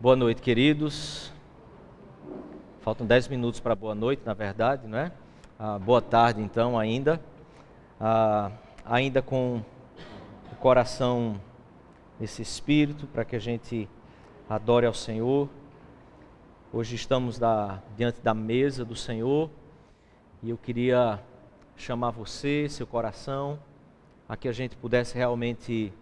Boa noite, queridos. Faltam 10 minutos para boa noite, na verdade, não é? Boa tarde, então, ainda. Ainda com o coração nesse espírito, para que a gente adore ao Senhor. Hoje estamos diante da mesa do Senhor e eu queria chamar você, seu coração, a que a gente pudesse realmente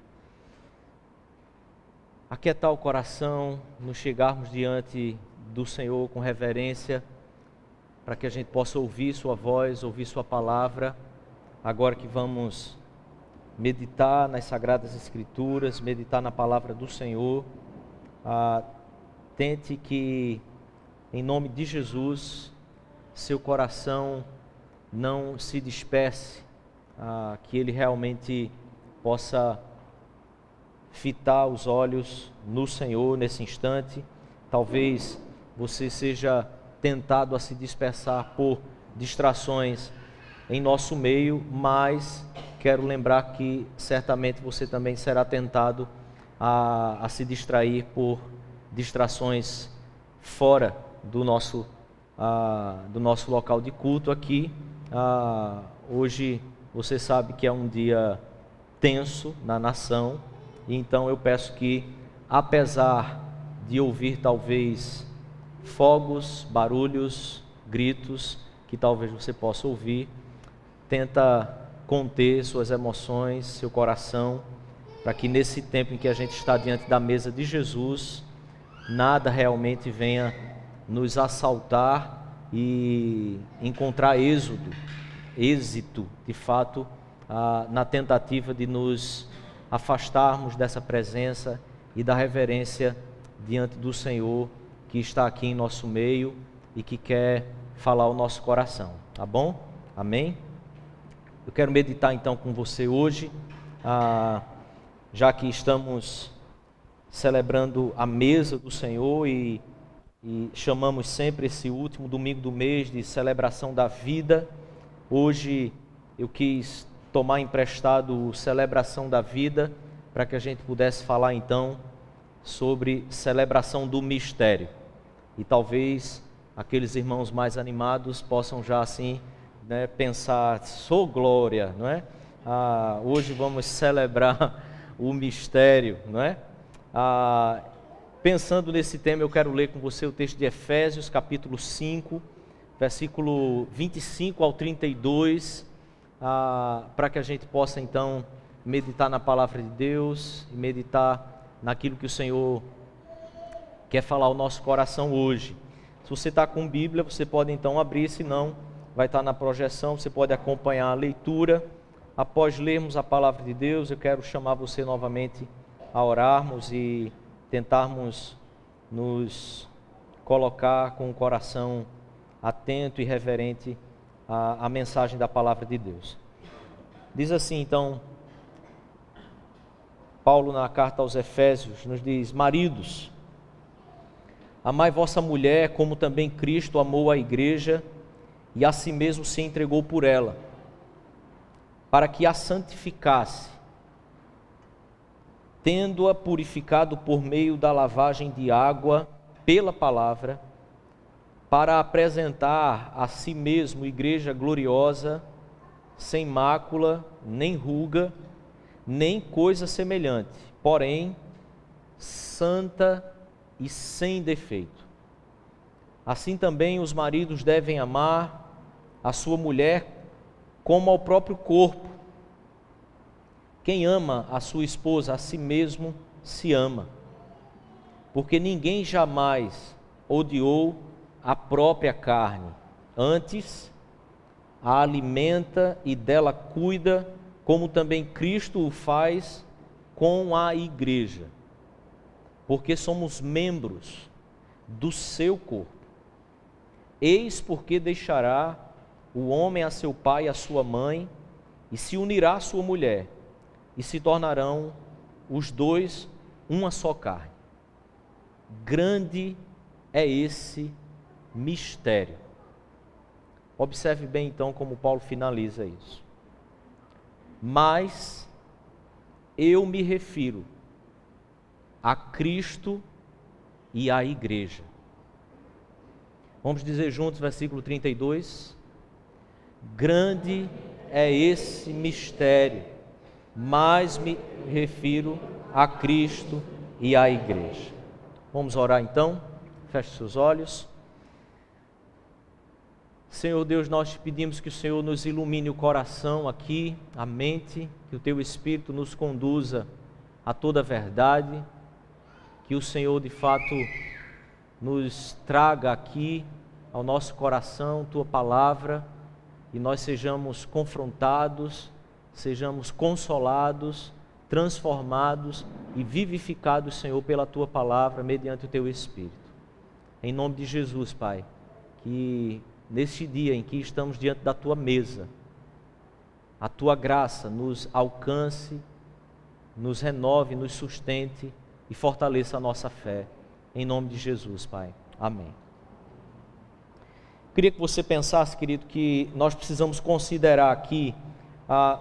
aquietar o coração, nos chegarmos diante do Senhor com reverência, para que a gente possa ouvir sua voz, ouvir sua palavra, agora que vamos meditar nas Sagradas Escrituras, meditar na palavra do Senhor. Tente que, em nome de Jesus, seu coração não se disperse, que ele realmente possa fitar os olhos no Senhor nesse instante. Talvez você seja tentado a se dispersar por distrações em nosso meio, mas quero lembrar que certamente você também será tentado a se distrair por distrações fora do nosso local de culto aqui. Hoje você sabe que é um dia tenso na nação. Então eu peço que, apesar de ouvir talvez fogos, barulhos, gritos, que talvez você possa ouvir, tenta conter suas emoções, seu coração, para que nesse tempo em que a gente está diante da mesa de Jesus, nada realmente venha nos assaltar e encontrar êxito, de fato, na tentativa de nos afastarmos dessa presença e da reverência diante do Senhor que está aqui em nosso meio e que quer falar ao nosso coração, tá bom? Amém? Eu quero meditar então com você hoje, já que estamos celebrando a mesa do Senhor e chamamos sempre esse último domingo do mês de celebração da vida. Hoje eu quis tomar emprestado celebração da vida, para que a gente pudesse falar então sobre celebração do mistério. E talvez aqueles irmãos mais animados possam já assim, né, pensar, sou glória, não é? Hoje vamos celebrar o mistério, não é? Pensando nesse tema, eu quero ler com você o texto de Efésios, capítulo 5, versículo 25 ao 32, para que a gente possa então meditar na palavra de Deus e meditar naquilo que o Senhor quer falar ao nosso coração hoje. Se você está com Bíblia, você pode então abrir, se não, vai estar na projeção, você pode acompanhar a leitura. Após lermos a palavra de Deus, eu quero chamar você novamente a orarmos e tentarmos nos colocar com o coração atento e reverente a mensagem da palavra de Deus. Diz assim então, Paulo na carta aos Efésios nos diz: maridos, amai vossa mulher como também Cristo amou a igreja e a si mesmo se entregou por ela, para que a santificasse, tendo-a purificado por meio da lavagem de água pela palavra, para apresentar a si mesmo igreja gloriosa, sem mácula, nem ruga, nem coisa semelhante, porém santa e sem defeito. Assim também os maridos devem amar a sua mulher como ao próprio corpo. Quem ama a sua esposa, a si mesmo se ama, porque ninguém jamais odiou a própria carne, antes a alimenta e dela cuida, como também Cristo o faz com a igreja, porque somos membros do seu corpo. Eis porque deixará o homem a seu pai e a sua mãe, e se unirá à sua mulher, e se tornarão os dois uma só carne. Grande é esse mistério. Observe bem então como Paulo finaliza isso. Mas eu me refiro a Cristo e a igreja. Vamos dizer juntos, versículo 32. Grande é esse mistério, mas me refiro a Cristo e à igreja. Vamos orar então? Feche seus olhos. Senhor Deus, nós te pedimos que o Senhor nos ilumine o coração aqui, a mente, que o Teu Espírito nos conduza a toda a verdade, que o Senhor de fato nos traga aqui ao nosso coração Tua palavra e nós sejamos confrontados, sejamos consolados, transformados e vivificados, Senhor, pela Tua palavra, mediante o Teu Espírito. Em nome de Jesus, Pai, que neste dia em que estamos diante da Tua mesa, a Tua graça nos alcance, nos renove, nos sustente e fortaleça a nossa fé. Em nome de Jesus, Pai. Amém. Queria que você pensasse, querido, que nós precisamos considerar aqui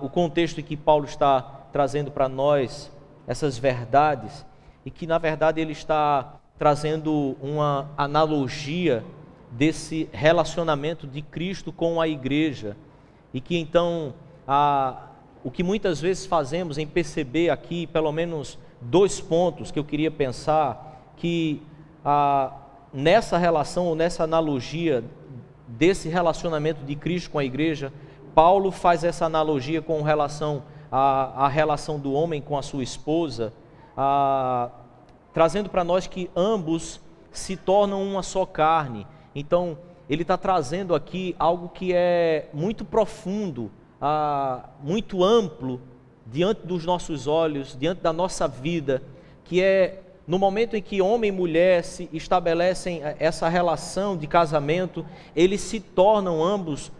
o contexto em que Paulo está trazendo para nós essas verdades e que, na verdade, ele está trazendo uma analogia desse relacionamento de Cristo com a igreja e que, então, o que muitas vezes fazemos em perceber aqui, pelo menos 2 pontos que eu queria pensar, que nessa relação ou nessa analogia desse relacionamento de Cristo com a igreja, Paulo faz essa analogia com relação à relação do homem com a sua esposa, trazendo para nós que ambos se tornam uma só carne. Então, ele está trazendo aqui algo que é muito profundo, muito amplo, diante dos nossos olhos, diante da nossa vida, que é no momento em que homem e mulher se estabelecem essa relação de casamento, eles se tornam ambos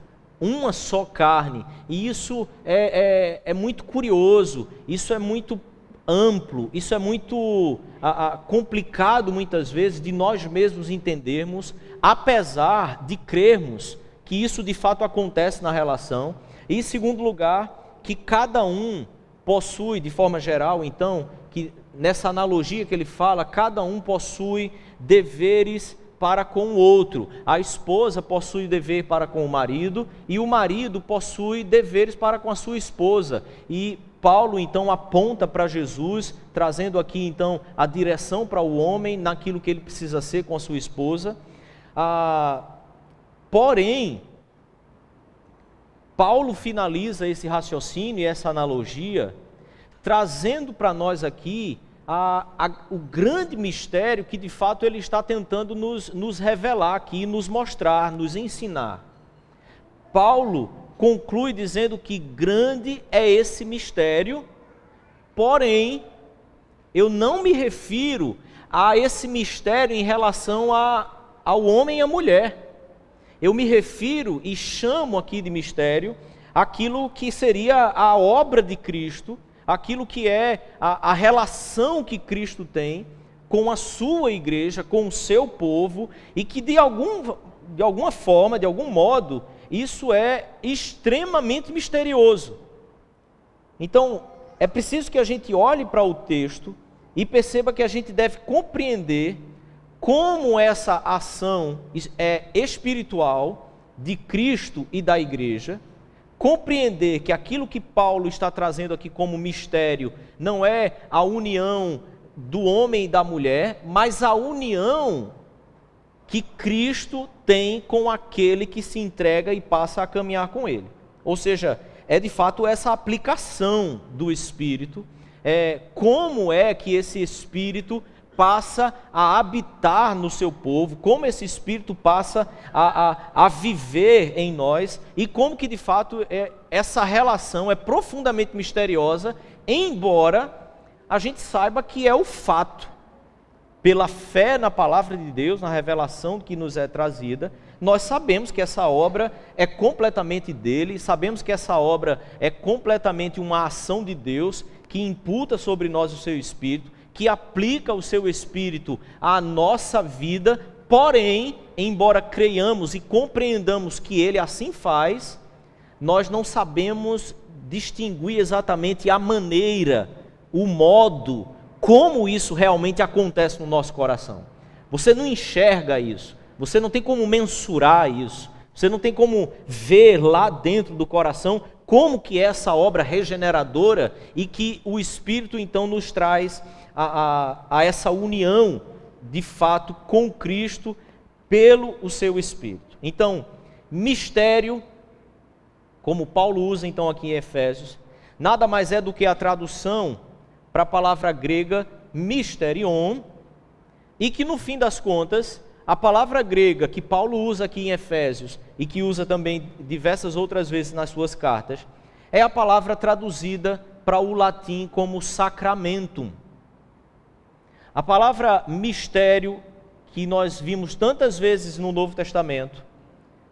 uma só carne. E isso é muito curioso, isso é muito amplo, isso é muito complicado muitas vezes de nós mesmos entendermos, apesar de crermos que isso de fato acontece na relação. E em segundo lugar, que cada um possui, de forma geral, então, que nessa analogia que ele fala, cada um possui deveres para com o outro. A esposa possui dever para com o marido e o marido possui deveres para com a sua esposa. E Paulo então aponta para Jesus, trazendo aqui então a direção para o homem naquilo que ele precisa ser com a sua esposa. Porém, Paulo finaliza esse raciocínio e essa analogia, trazendo para nós aqui o grande mistério que de fato ele está tentando nos revelar aqui, nos mostrar, nos ensinar. Paulo conclui dizendo que grande é esse mistério, porém, eu não me refiro a esse mistério em relação ao homem e à mulher. Eu me refiro e chamo aqui de mistério aquilo que seria a obra de Cristo, aquilo que é a relação que Cristo tem com a sua igreja, com o seu povo, e que de alguma forma, de algum modo, isso é extremamente misterioso. Então, é preciso que a gente olhe para o texto e perceba que a gente deve compreender como essa ação espiritual de Cristo e da igreja, compreender que aquilo que Paulo está trazendo aqui como mistério não é a união do homem e da mulher, mas a união que Cristo tem com aquele que se entrega e passa a caminhar com ele. Ou seja, é de fato essa aplicação do Espírito, como é que esse Espírito passa a habitar no seu povo, como esse Espírito passa a viver em nós, e como que de fato essa relação é profundamente misteriosa, embora a gente saiba que é o fato. Pela fé na palavra de Deus, na revelação que nos é trazida, nós sabemos que essa obra é completamente dele, sabemos que essa obra é completamente uma ação de Deus, que imputa sobre nós o seu Espírito, que aplica o seu Espírito à nossa vida, porém, embora creiamos e compreendamos que ele assim faz, nós não sabemos distinguir exatamente a maneira, o modo, como isso realmente acontece no nosso coração. Você não enxerga isso, você não tem como mensurar isso, você não tem como ver lá dentro do coração como que é essa obra regeneradora e que o Espírito então nos traz a essa união de fato com Cristo pelo o seu Espírito. Então, mistério, como Paulo usa então aqui em Efésios, nada mais é do que a tradução para a palavra grega mysterion, e que no fim das contas, a palavra grega que Paulo usa aqui em Efésios e que usa também diversas outras vezes nas suas cartas, é a palavra traduzida para o latim como sacramentum. A palavra mistério, que nós vimos tantas vezes no Novo Testamento,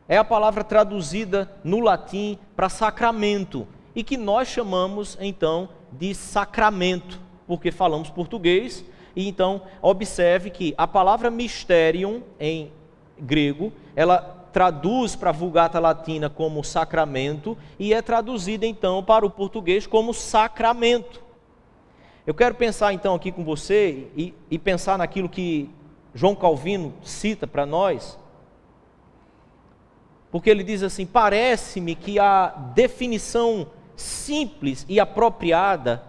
é a palavra traduzida no latim para sacramento, e que nós chamamos então de sacramento, porque falamos português. E então, observe que a palavra mysterium em grego, ela traduz para a Vulgata Latina como sacramento e é traduzida então para o português como sacramento. Eu quero pensar então aqui com você e pensar naquilo que João Calvino cita para nós, porque ele diz assim: parece-me que a definição simples e apropriada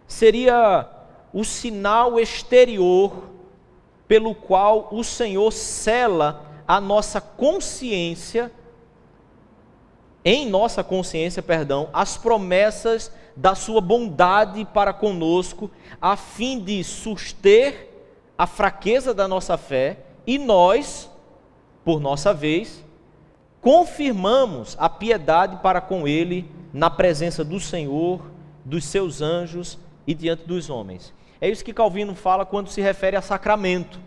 seria o sinal exterior pelo qual o Senhor sela a nossa consciência, em nossa consciência, as promessas da sua bondade para conosco, a fim de suster a fraqueza da nossa fé, e nós, por nossa vez, confirmamos a piedade para com Ele na presença do Senhor, dos seus anjos e diante dos homens. É isso que Calvino fala quando se refere a sacramento.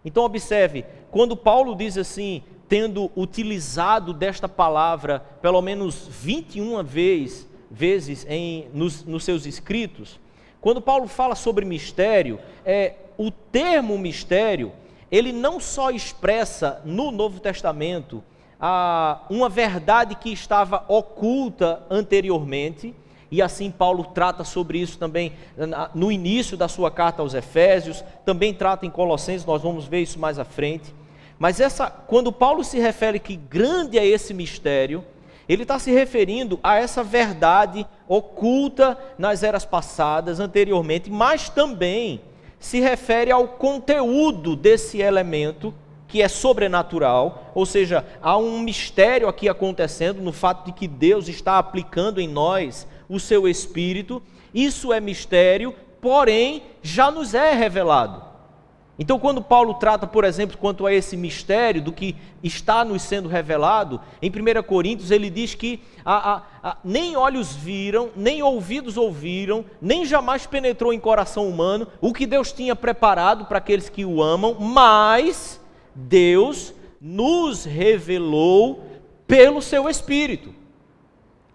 Então observe, quando Paulo diz assim, tendo utilizado desta palavra pelo menos 21 vezes nos seus escritos, quando Paulo fala sobre mistério, o termo mistério, ele não só expressa no Novo Testamento uma verdade que estava oculta anteriormente, e assim Paulo trata sobre isso também no início da sua carta aos Efésios, também trata em Colossenses, nós vamos ver isso mais à frente. Mas quando Paulo se refere que grande é esse mistério, ele está se referindo a essa verdade oculta nas eras passadas, anteriormente, mas também se refere ao conteúdo desse elemento que é sobrenatural, ou seja, há um mistério aqui acontecendo no fato de que Deus está aplicando em nós o seu Espírito. Isso é mistério, porém já nos é revelado. Então quando Paulo trata, por exemplo, quanto a esse mistério do que está nos sendo revelado, em 1 Coríntios ele diz que nem olhos viram, nem ouvidos ouviram, nem jamais penetrou em coração humano o que Deus tinha preparado para aqueles que o amam, mas Deus nos revelou pelo seu Espírito.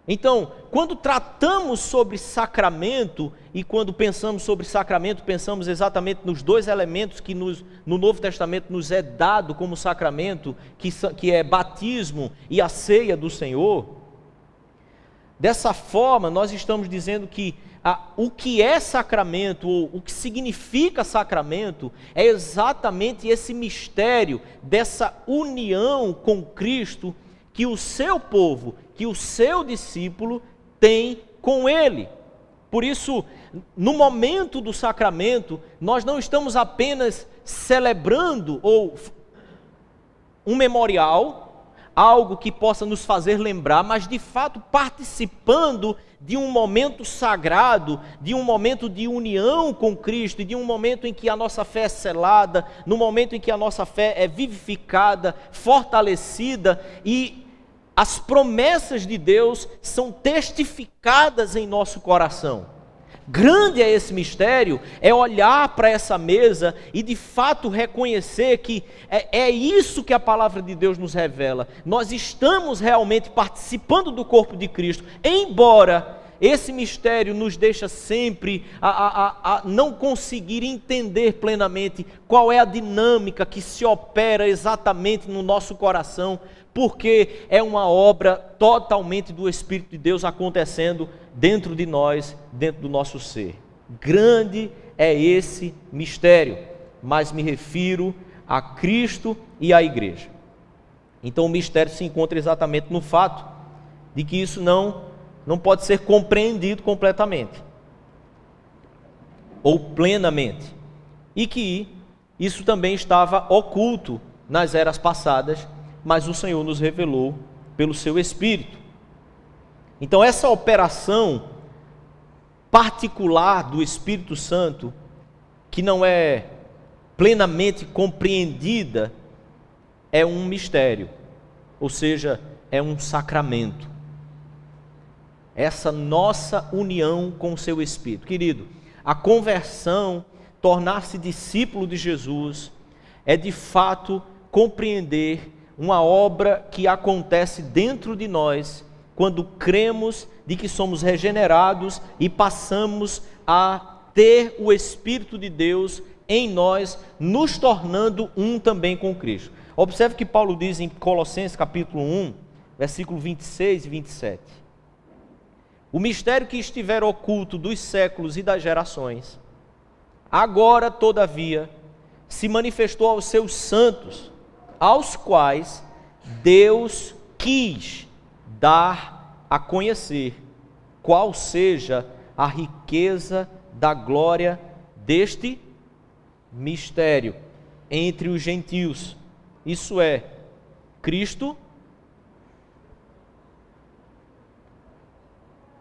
Então, quando tratamos sobre sacramento, e quando pensamos sobre sacramento, pensamos exatamente nos dois elementos que no Novo Testamento nos é dado como sacramento, que é batismo e a ceia do Senhor. Dessa forma, nós estamos dizendo que o que é sacramento, ou o que significa sacramento, é exatamente esse mistério dessa união com Cristo que o seu povo, que o seu discípulo tem com Ele. Por isso, no momento do sacramento, nós não estamos apenas celebrando ou um memorial, algo que possa nos fazer lembrar, mas de fato participando de um momento sagrado, de um momento de união com Cristo, e de um momento em que a nossa fé é selada, no momento em que a nossa fé é vivificada, fortalecida, e as promessas de Deus são testificadas em nosso coração. Grande é esse mistério, é olhar para essa mesa e de fato reconhecer que é isso que a palavra de Deus nos revela. Nós estamos realmente participando do corpo de Cristo, embora esse mistério nos deixa sempre a não conseguir entender plenamente qual é a dinâmica que se opera exatamente no nosso coração, porque é uma obra totalmente do Espírito de Deus acontecendo dentro de nós, dentro do nosso ser. Grande é esse mistério, mas me refiro a Cristo e à igreja. Então o mistério se encontra exatamente no fato de que isso não pode ser compreendido completamente ou plenamente, e que isso também estava oculto nas eras passadas, mas o Senhor nos revelou pelo seu Espírito. Então essa operação particular do Espírito Santo, que não é plenamente compreendida, é um mistério, ou seja, é um sacramento. Essa nossa união com o seu Espírito. Querido, a conversão, tornar-se discípulo de Jesus, é de fato compreender uma obra que acontece dentro de nós, quando cremos de que somos regenerados e passamos a ter o Espírito de Deus em nós, nos tornando um também com Cristo. Observe que Paulo diz em Colossenses capítulo 1, versículo 26 e 27. O mistério que estiver oculto dos séculos e das gerações, agora, todavia, se manifestou aos seus santos, aos quais Deus quis dar a conhecer qual seja a riqueza da glória deste mistério entre os gentios, isso é, Cristo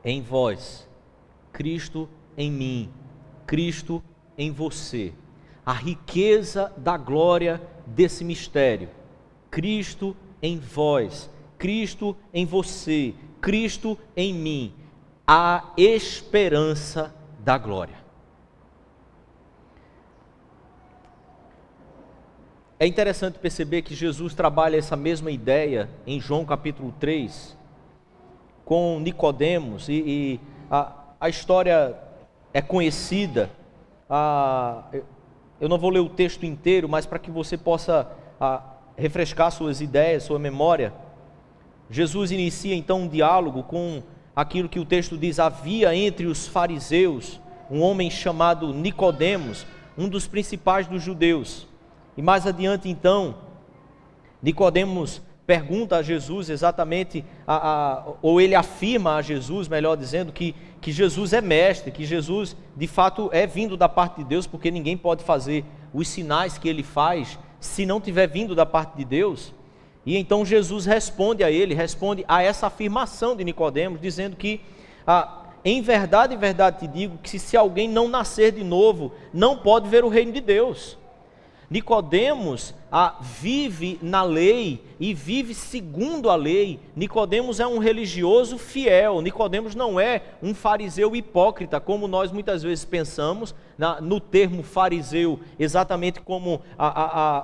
em vós, Cristo em mim, Cristo em você. A riqueza da glória desse mistério, Cristo em vós, Cristo em você, Cristo em mim, a esperança da glória. É interessante perceber que Jesus trabalha essa mesma ideia em João capítulo 3, com Nicodemos, e a história é conhecida. Eu não vou ler o texto inteiro, mas para que você possa refrescar suas ideias, sua memória, Jesus inicia então um diálogo com aquilo que o texto diz: havia entre os fariseus um homem chamado Nicodemos, um dos principais dos judeus. E mais adiante então, Nicodemos pergunta a Jesus exatamente, ou ele afirma a Jesus, melhor dizendo, que Jesus é mestre, que Jesus de fato é vindo da parte de Deus, porque ninguém pode fazer os sinais que ele faz se não tiver vindo da parte de Deus. E então Jesus responde a essa afirmação de Nicodemos, dizendo que em verdade te digo que se alguém não nascer de novo, não pode ver o reino de Deus. Nicodemos vive na lei e vive segundo a lei. Nicodemos é um religioso fiel. Nicodemos não é um fariseu hipócrita, como nós muitas vezes pensamos no termo fariseu, exatamente como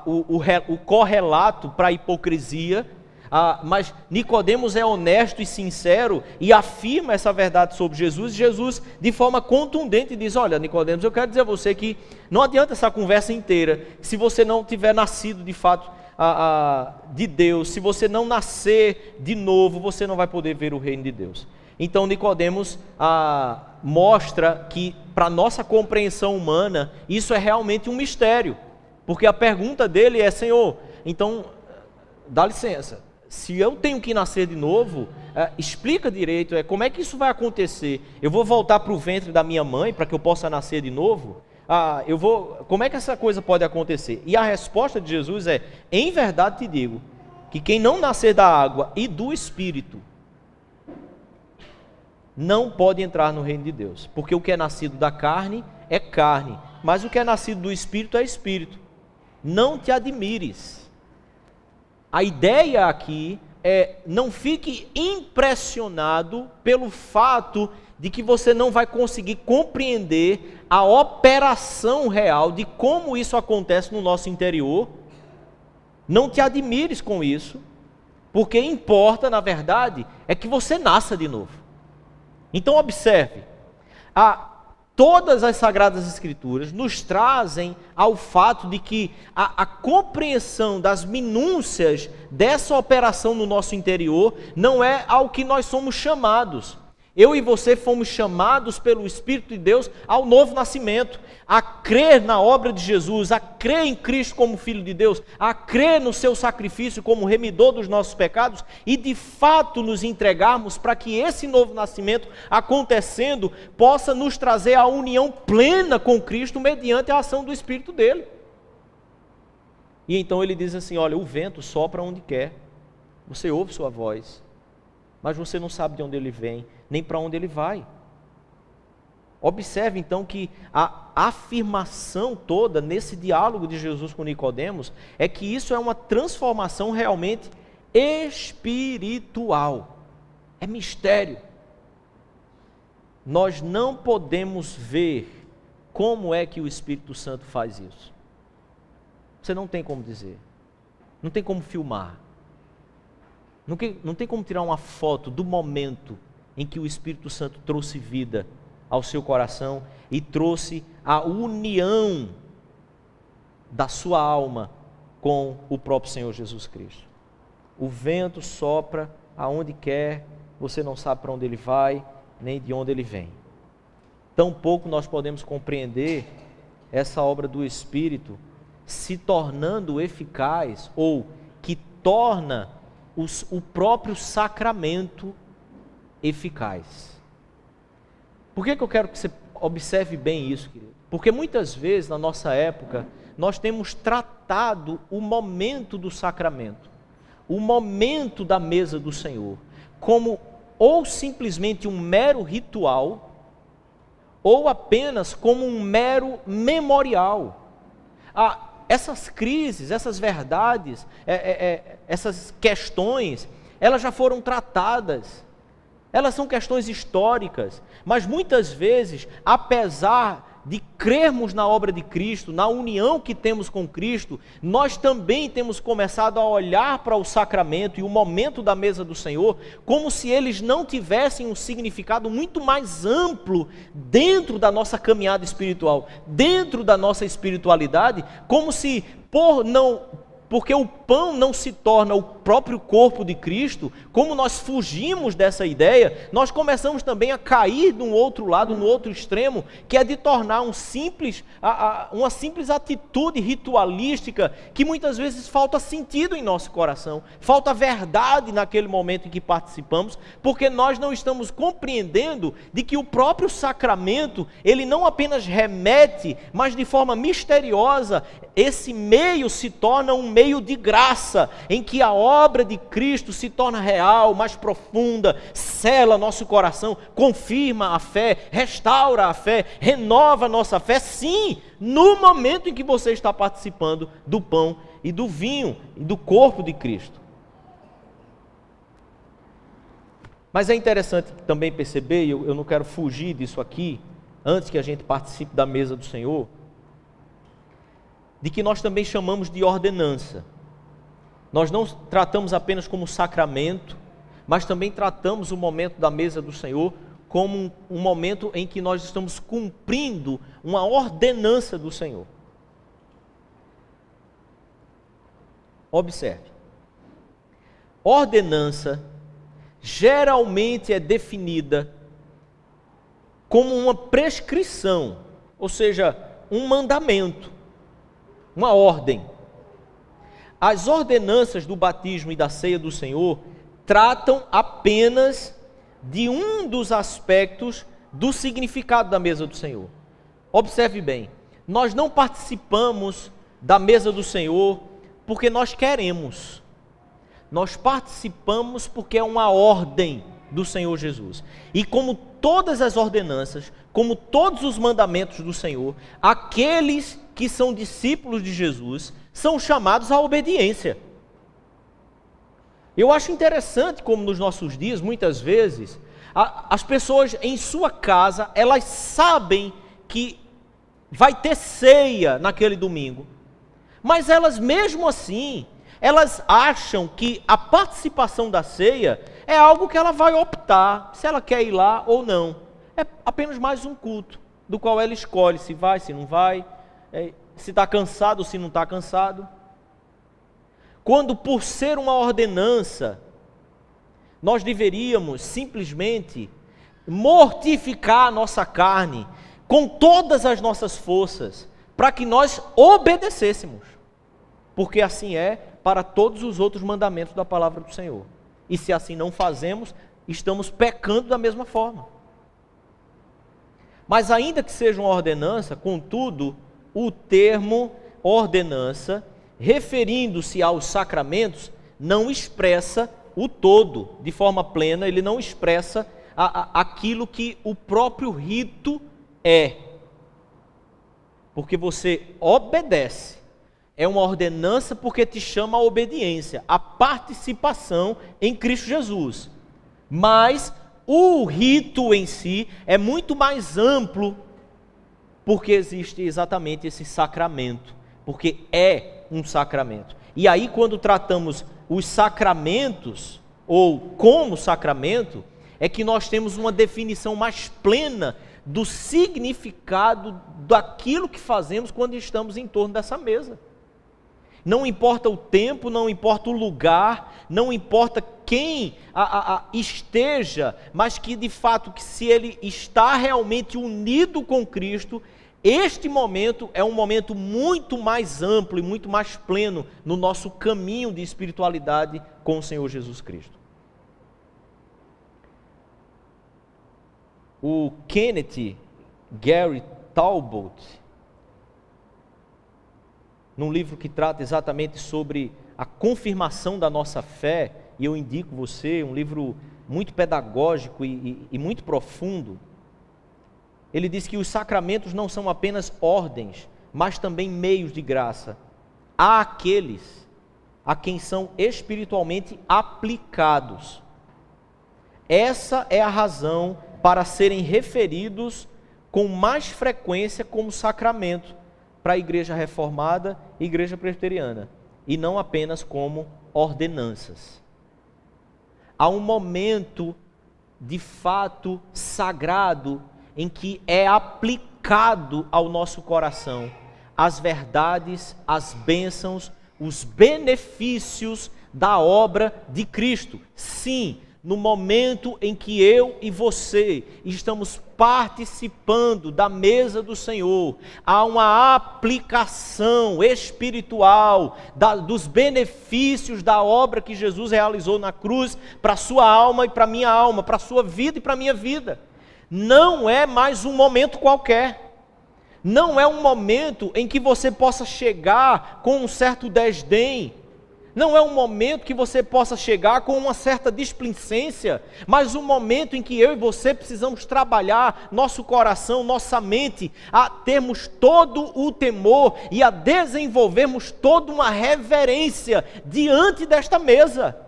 o correlato para a hipocrisia. Mas Nicodemos é honesto e sincero e afirma essa verdade sobre Jesus. Jesus, de forma contundente, diz: olha, Nicodemos, eu quero dizer a você que não adianta essa conversa inteira, se você não tiver nascido de fato de Deus, se você não nascer de novo, você não vai poder ver o reino de Deus. Então Nicodemos mostra que, para nossa compreensão humana, isso é realmente um mistério, porque a pergunta dele é: Senhor, então dá licença, se eu tenho que nascer de novo, explica direito, como é que isso vai acontecer? Eu vou voltar para o ventre da minha mãe para que eu possa nascer de novo? Como é que essa coisa pode acontecer? E a resposta de Jesus é: em verdade te digo, que quem não nascer da água e do Espírito, não pode entrar no reino de Deus, porque o que é nascido da carne é carne, mas o que é nascido do Espírito é Espírito. Não te admires. A ideia aqui é: não fique impressionado pelo fato de que você não vai conseguir compreender a operação real de como isso acontece no nosso interior. Não te admires com isso, porque importa, na verdade, é que você nasça de novo. Então observe, todas as Sagradas Escrituras nos trazem ao fato de que a compreensão das minúcias dessa operação no nosso interior não é ao que nós somos chamados. Eu e você fomos chamados pelo Espírito de Deus ao novo nascimento, a crer na obra de Jesus, a crer em Cristo como Filho de Deus, a crer no seu sacrifício como remidor dos nossos pecados e de fato nos entregarmos para que esse novo nascimento acontecendo possa nos trazer a união plena com Cristo mediante a ação do Espírito dele. E então ele diz assim, olha, o vento sopra onde quer, você ouve sua voz, mas você não sabe de onde ele vem, nem para onde ele vai. Observe então que a afirmação toda nesse diálogo de Jesus com Nicodemos é que isso é uma transformação realmente espiritual. É mistério. Nós não podemos ver como é que o Espírito Santo faz isso. Você não tem como dizer. Não tem como filmar. Não tem como tirar uma foto do momento em que o Espírito Santo trouxe vida ao seu coração e trouxe a união da sua alma com o próprio Senhor Jesus Cristo. O vento sopra aonde quer, você não sabe para onde ele vai, nem de onde ele vem. Tampouco nós podemos compreender essa obra do Espírito se tornando eficaz ou que torna o próprio sacramento eficaz. Por que eu quero que você observe bem isso, querido? Porque muitas vezes na nossa época nós temos tratado o momento do sacramento, o momento da mesa do Senhor, como ou simplesmente um mero ritual, ou apenas como um mero memorial. Essas crises, essas verdades, essas questões, elas já foram tratadas, elas são questões históricas, mas muitas vezes, apesar de crermos na obra de Cristo, na união que temos com Cristo, nós também temos começado a olhar para o sacramento e o momento da mesa do Senhor, como se eles não tivessem um significado muito mais amplo dentro da nossa caminhada espiritual, dentro da nossa espiritualidade, como se porque o pão não se torna o próprio corpo de Cristo, como nós fugimos dessa ideia, nós começamos também a cair de um outro lado, no outro extremo, que é de tornar uma simples atitude ritualística, que muitas vezes falta sentido em nosso coração, falta verdade naquele momento em que participamos, porque nós não estamos compreendendo de que o próprio sacramento, ele não apenas remete, mas de forma misteriosa, esse meio se torna um meio de graça, em que a obra de Cristo se torna real, mais profunda, sela nosso coração, confirma a fé, restaura a fé, renova a nossa fé, sim, no momento em que você está participando do pão e do vinho e do corpo de Cristo. Mas é interessante também perceber, e eu não quero fugir disso aqui, antes que a gente participe da mesa do Senhor, de que nós também chamamos de ordenança. Nós não tratamos apenas como sacramento, mas também tratamos o momento da mesa do Senhor como um momento em que nós estamos cumprindo uma ordenança do Senhor. Observe. Ordenança geralmente é definida como uma prescrição, ou seja, um mandamento, uma ordem. As ordenanças do batismo e da ceia do Senhor tratam apenas de um dos aspectos do significado da mesa do Senhor. Observe bem, nós não participamos da mesa do Senhor porque nós queremos. Nós participamos porque é uma ordem do Senhor Jesus. E como todas as ordenanças, como todos os mandamentos do Senhor, aqueles que são discípulos de Jesus são chamados à obediência. Eu acho interessante como nos nossos dias, muitas vezes, as pessoas em sua casa, elas sabem que vai ter ceia naquele domingo, mas elas mesmo assim, elas acham que a participação da ceia é algo que ela vai optar, se ela quer ir lá ou não. É apenas mais um culto, do qual ela escolhe se vai, se não vai, se está cansado ou se não está cansado. Quando, por ser uma ordenança, nós deveríamos simplesmente mortificar a nossa carne com todas as nossas forças, para que nós obedecêssemos, porque assim é para todos os outros mandamentos da palavra do Senhor. E se assim não fazemos, estamos pecando da mesma forma. Mas ainda que seja uma ordenança, contudo, o termo ordenança, referindo-se aos sacramentos, não expressa o todo de forma plena, ele não expressa aquilo que o próprio rito é. Porque você obedece. É uma ordenança porque te chama a obediência, a participação em Cristo Jesus. Mas o rito em si é muito mais amplo, porque existe exatamente esse sacramento, porque é um sacramento. E aí, quando tratamos os sacramentos, ou como sacramento, é que nós temos uma definição mais plena do significado daquilo que fazemos quando estamos em torno dessa mesa. Não importa o tempo, não importa o lugar, não importa quem esteja, mas que de fato, que se ele está realmente unido com Cristo, este momento é um momento muito mais amplo e muito mais pleno no nosso caminho de espiritualidade com o Senhor Jesus Cristo. O Kenneth Gary Talbot, num livro que trata exatamente sobre a confirmação da nossa fé, e eu indico você, um livro muito pedagógico e muito profundo, ele diz que os sacramentos não são apenas ordens, mas também meios de graça a aqueles a quem são espiritualmente aplicados. Essa é a razão para serem referidos com mais frequência como sacramento para a igreja reformada e igreja presbiteriana, e não apenas como ordenanças. Há um momento de fato sagrado em que é aplicado ao nosso coração as verdades, as bênçãos, os benefícios da obra de Cristo. Sim, no momento em que eu e você estamos participando da mesa do Senhor, há uma aplicação espiritual dos benefícios da obra que Jesus realizou na cruz para a sua alma e para a minha alma, para a sua vida e para a minha vida. Não é mais um momento qualquer. Não é um momento em que você possa chegar com um certo desdém. Não é um momento que você possa chegar com uma certa displicência, mas um momento em que eu e você precisamos trabalhar nosso coração, nossa mente, a termos todo o temor e a desenvolvermos toda uma reverência diante desta mesa.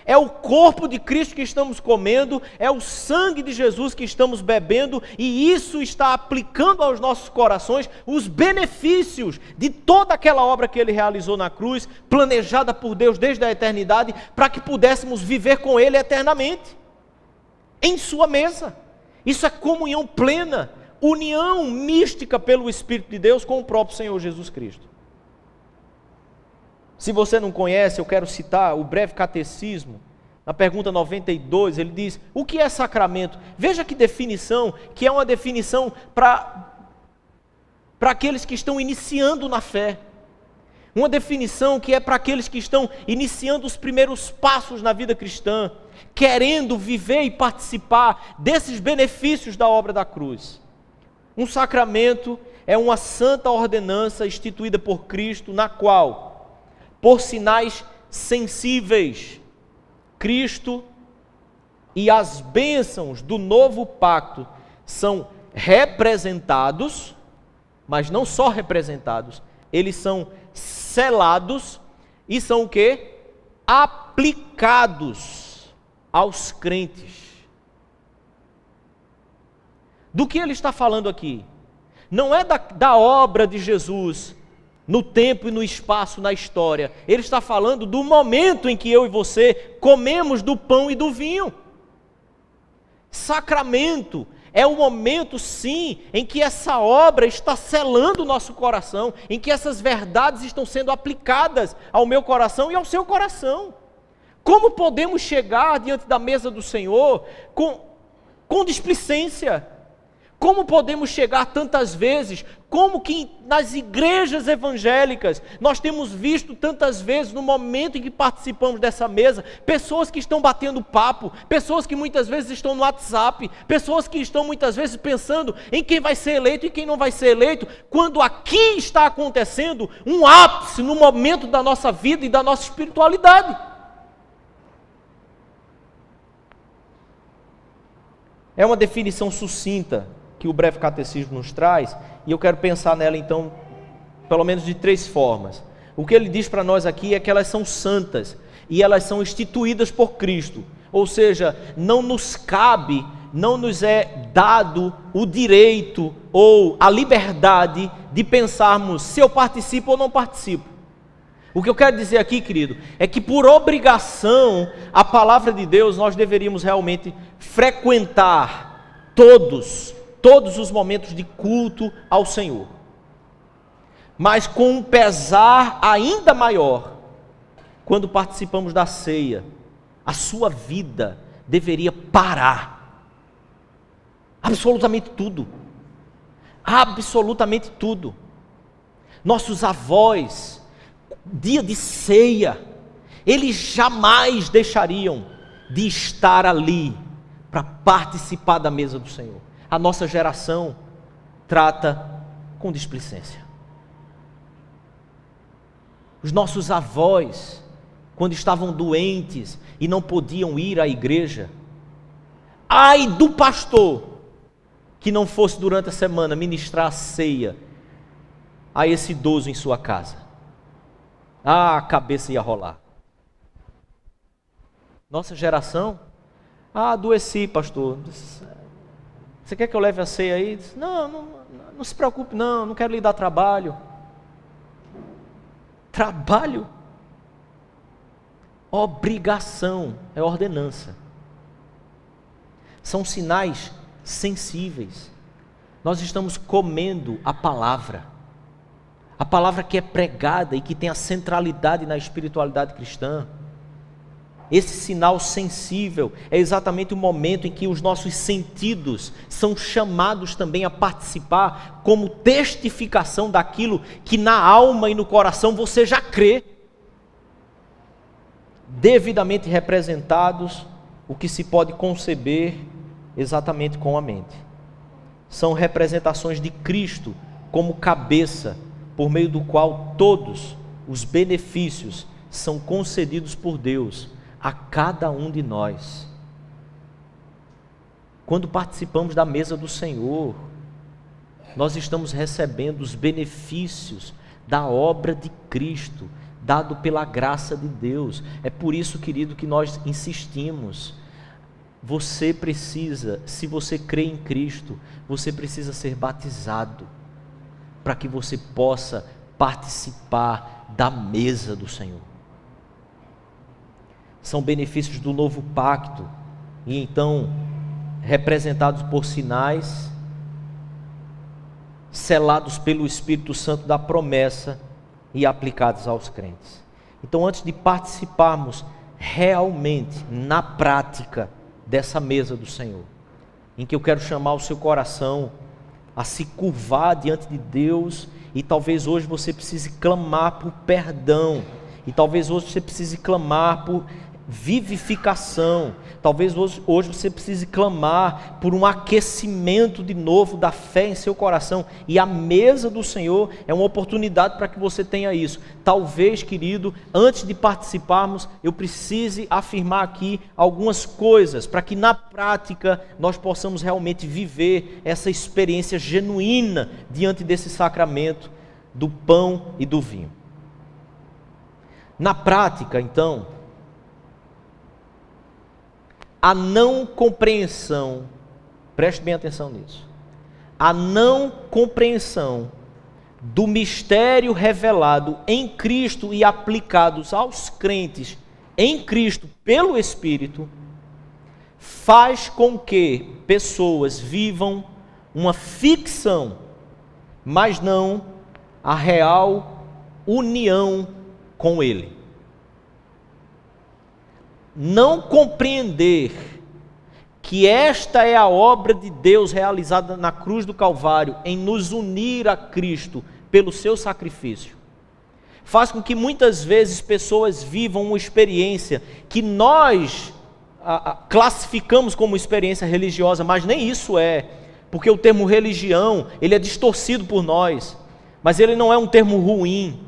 É o corpo de Cristo que estamos comendo, é o sangue de Jesus que estamos bebendo, e isso está aplicando aos nossos corações os benefícios de toda aquela obra que Ele realizou na cruz, planejada por Deus desde a eternidade, para que pudéssemos viver com Ele eternamente, em sua mesa. Isso é comunhão plena, união mística pelo Espírito de Deus com o próprio Senhor Jesus Cristo. Se você não conhece, eu quero citar o breve catecismo. Na pergunta 92, ele diz: o que é sacramento? Veja que definição, que é uma definição para aqueles que estão iniciando na fé. Uma definição que é para aqueles que estão iniciando os primeiros passos na vida cristã, querendo viver e participar desses benefícios da obra da cruz. Um sacramento é uma santa ordenança instituída por Cristo, na qual, por sinais sensíveis, Cristo e as bênçãos do novo pacto são representados, mas não só representados, eles são selados e são o quê? Aplicados aos crentes. Do que ele está falando aqui? Não é da obra de Jesus no tempo e no espaço, na história. Ele está falando do momento em que eu e você comemos do pão e do vinho. Sacramento é o momento, sim, em que essa obra está selando o nosso coração, em que essas verdades estão sendo aplicadas ao meu coração e ao seu coração. Como podemos chegar diante da mesa do Senhor com displicência. Como podemos chegar tantas vezes, como que nas igrejas evangélicas, nós temos visto tantas vezes, no momento em que participamos dessa mesa, pessoas que estão batendo papo, pessoas que muitas vezes estão no WhatsApp, pessoas que estão muitas vezes pensando em quem vai ser eleito e quem não vai ser eleito, quando aqui está acontecendo um ápice no momento da nossa vida e da nossa espiritualidade. É uma definição sucinta que o breve catecismo nos traz, e eu quero pensar nela então, pelo menos de 3 formas. O que ele diz para nós aqui é que elas são santas, e elas são instituídas por Cristo, ou seja, não nos cabe, não nos é dado o direito ou a liberdade de pensarmos se eu participo ou não participo. O que eu quero dizer aqui, querido, é que por obrigação, a palavra de Deus, nós deveríamos realmente frequentar todos os momentos de culto ao Senhor, mas com um pesar ainda maior, quando participamos da ceia, a sua vida deveria parar, absolutamente tudo, nossos avós, dia de ceia, eles jamais deixariam de estar ali, para participar da mesa do Senhor. A nossa geração trata com displicência. Os nossos avós, quando estavam doentes e não podiam ir à igreja, ai do pastor que não fosse durante a semana ministrar a ceia a esse idoso em sua casa. A cabeça ia rolar. Nossa geração, adoeci, pastor. Você quer que eu leve a ceia aí? Não se preocupe, não quero lhe dar trabalho. Trabalho? Obrigação, é ordenança. São sinais sensíveis. Nós estamos comendo a palavra que é pregada e que tem a centralidade na espiritualidade cristã. Esse sinal sensível é exatamente o momento em que os nossos sentidos são chamados também a participar como testificação daquilo que na alma e no coração você já crê. Devidamente representados, o que se pode conceber exatamente com a mente. São representações de Cristo como cabeça, por meio do qual todos os benefícios são concedidos por Deus a cada um de nós. Quando participamos da mesa do Senhor, nós estamos recebendo os benefícios da obra de Cristo, dado pela graça de Deus. É por isso, querido, que nós insistimos. Você precisa, se você crê em Cristo, você precisa ser batizado, para que você possa participar da mesa do Senhor. São benefícios do novo pacto, e então representados por sinais, selados pelo Espírito Santo da promessa e aplicados aos crentes. Então, antes de participarmos realmente, na prática, dessa mesa do Senhor, em que eu quero chamar o seu coração a se curvar diante de Deus, e talvez hoje você precise clamar por perdão, e talvez hoje você precise clamar por vivificação, talvez hoje você precise clamar por um aquecimento de novo da fé em seu coração, e a mesa do Senhor é uma oportunidade para que você tenha isso. Talvez, querido, antes de participarmos, eu precise afirmar aqui algumas coisas, para que na prática nós possamos realmente viver essa experiência genuína diante desse sacramento do pão e do vinho. Na prática, então, a não compreensão, preste bem atenção nisso, a não compreensão do mistério revelado em Cristo e aplicados aos crentes em Cristo pelo Espírito, faz com que pessoas vivam uma ficção, mas não a real união com Ele. Não compreender que esta é a obra de Deus realizada na cruz do Calvário, em nos unir a Cristo pelo seu sacrifício, faz com que muitas vezes pessoas vivam uma experiência que nós classificamos como experiência religiosa, mas nem isso é, porque o termo religião, ele é distorcido por nós, mas ele não é um termo ruim.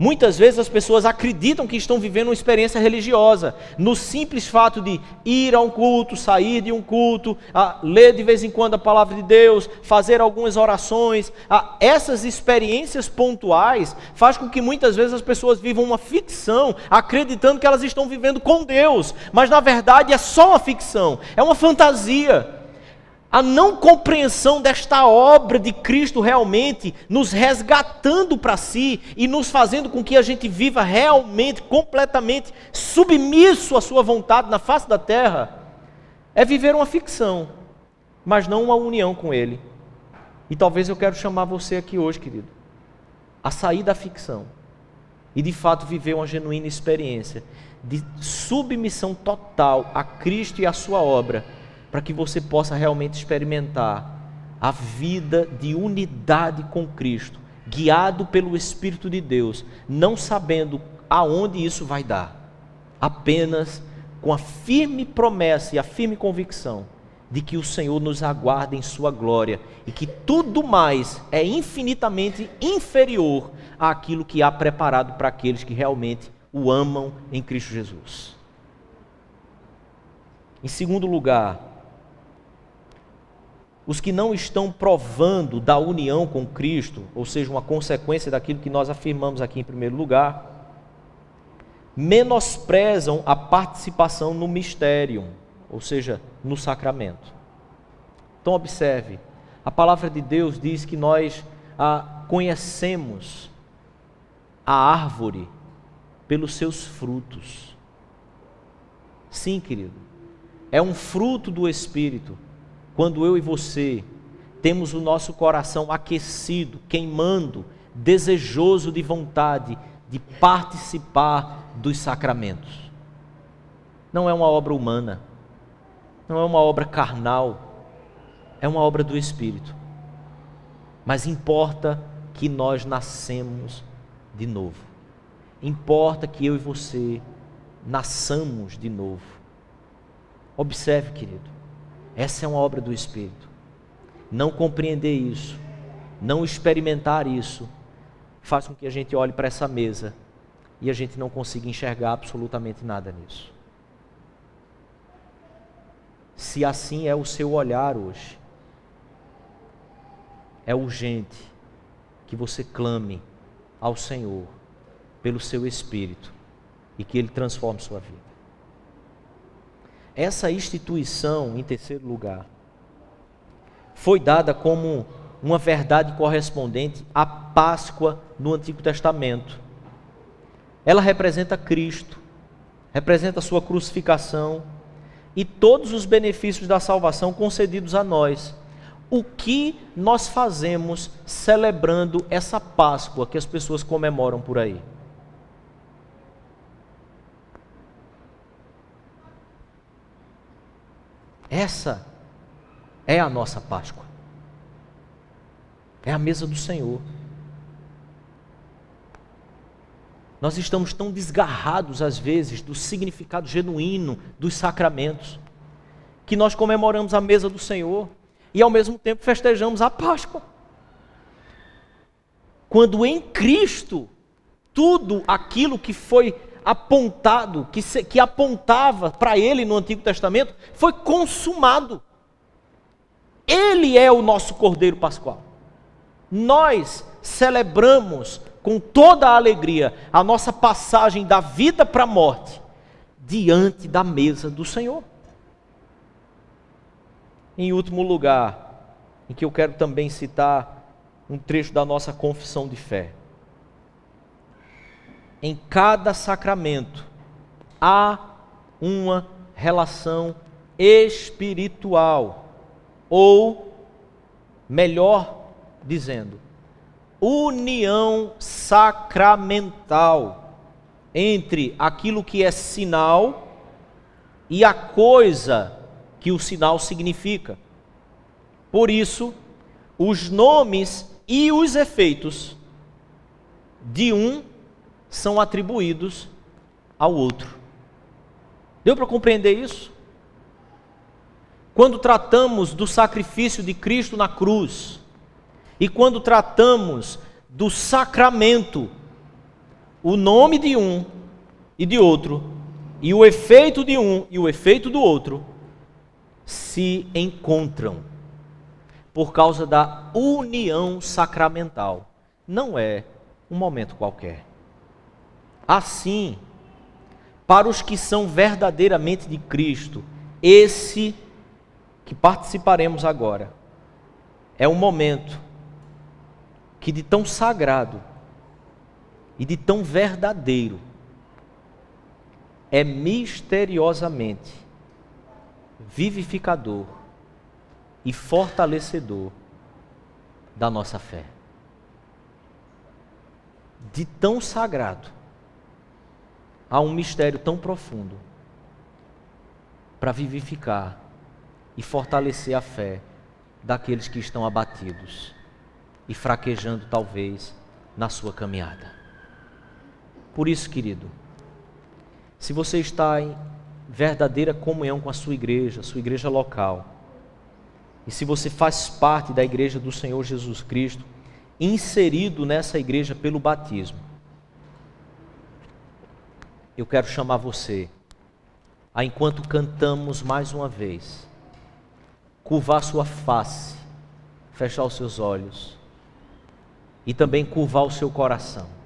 Muitas vezes as pessoas acreditam que estão vivendo uma experiência religiosa, no simples fato de ir a um culto, sair de um culto, ler de vez em quando a palavra de Deus, fazer algumas orações. Essas experiências pontuais faz com que muitas vezes as pessoas vivam uma ficção, acreditando que elas estão vivendo com Deus, mas na verdade é só uma ficção, é uma fantasia. A não compreensão desta obra de Cristo realmente nos resgatando para si e nos fazendo com que a gente viva realmente, completamente submisso à sua vontade na face da terra, é viver uma ficção, mas não uma união com Ele. E talvez eu quero chamar você aqui hoje, querido, a sair da ficção e de fato viver uma genuína experiência de submissão total a Cristo e a sua obra, para que você possa realmente experimentar a vida de unidade com Cristo, guiado pelo Espírito de Deus, não sabendo aonde isso vai dar, apenas com a firme promessa e a firme convicção de que o Senhor nos aguarda em sua glória e que tudo mais é infinitamente inferior àquilo que há preparado para aqueles que realmente o amam em Cristo Jesus. Em segundo lugar, os que não estão provando da união com Cristo, ou seja, uma consequência daquilo que nós afirmamos aqui em primeiro lugar, menosprezam a participação no mistério, ou seja, no sacramento. Então observe, a palavra de Deus diz que nós conhecemos a árvore pelos seus frutos. Sim, querido, é um fruto do Espírito. Quando eu e você temos o nosso coração aquecido, queimando, desejoso de vontade de participar dos sacramentos. Não é uma obra humana, não é uma obra carnal, é uma obra do Espírito. Mas importa que nós nascemos de novo. Importa que eu e você nasçamos de novo. Observe, querido. Essa é uma obra do Espírito. Não compreender isso, não experimentar isso, faz com que a gente olhe para essa mesa e a gente não consiga enxergar absolutamente nada nisso. Se assim é o seu olhar hoje, é urgente que você clame ao Senhor pelo seu Espírito e que Ele transforme sua vida. Essa instituição, em terceiro lugar, foi dada como uma verdade correspondente à Páscoa no Antigo Testamento. Ela representa Cristo, representa a sua crucificação e todos os benefícios da salvação concedidos a nós. O que nós fazemos celebrando essa Páscoa que as pessoas comemoram por aí? Essa é a nossa Páscoa. É a mesa do Senhor. Nós estamos tão desgarrados às vezes do significado genuíno dos sacramentos, que nós comemoramos a mesa do Senhor e ao mesmo tempo festejamos a Páscoa. Quando em Cristo, tudo aquilo que foi apontado, que apontava para Ele no Antigo Testamento, foi consumado. Ele é o nosso Cordeiro Pascual. Nós celebramos com toda a alegria a nossa passagem da vida para a morte, diante da mesa do Senhor. Em último lugar, em que eu quero também citar um trecho da nossa confissão de fé. Em cada sacramento há uma relação espiritual, ou, melhor dizendo, união sacramental entre aquilo que é sinal e a coisa que o sinal significa. Por isso, os nomes e os efeitos de um são atribuídos ao outro. Deu para compreender isso? Quando tratamos do sacrifício de Cristo na cruz, e quando tratamos do sacramento, o nome de um e de outro, e o efeito de um e o efeito do outro, se encontram por causa da união sacramental. Não é um momento qualquer. Assim, para os que são verdadeiramente de Cristo, esse que participaremos agora é um momento que de tão sagrado e de tão verdadeiro é misteriosamente vivificador e fortalecedor da nossa fé. De tão sagrado há um mistério tão profundo para vivificar e fortalecer a fé daqueles que estão abatidos e fraquejando talvez na sua caminhada. Por isso, querido, se você está em verdadeira comunhão com a sua igreja local, e se você faz parte da igreja do Senhor Jesus Cristo, inserido nessa igreja pelo batismo, eu quero chamar você a, enquanto cantamos mais uma vez, curvar sua face, fechar os seus olhos e também curvar o seu coração.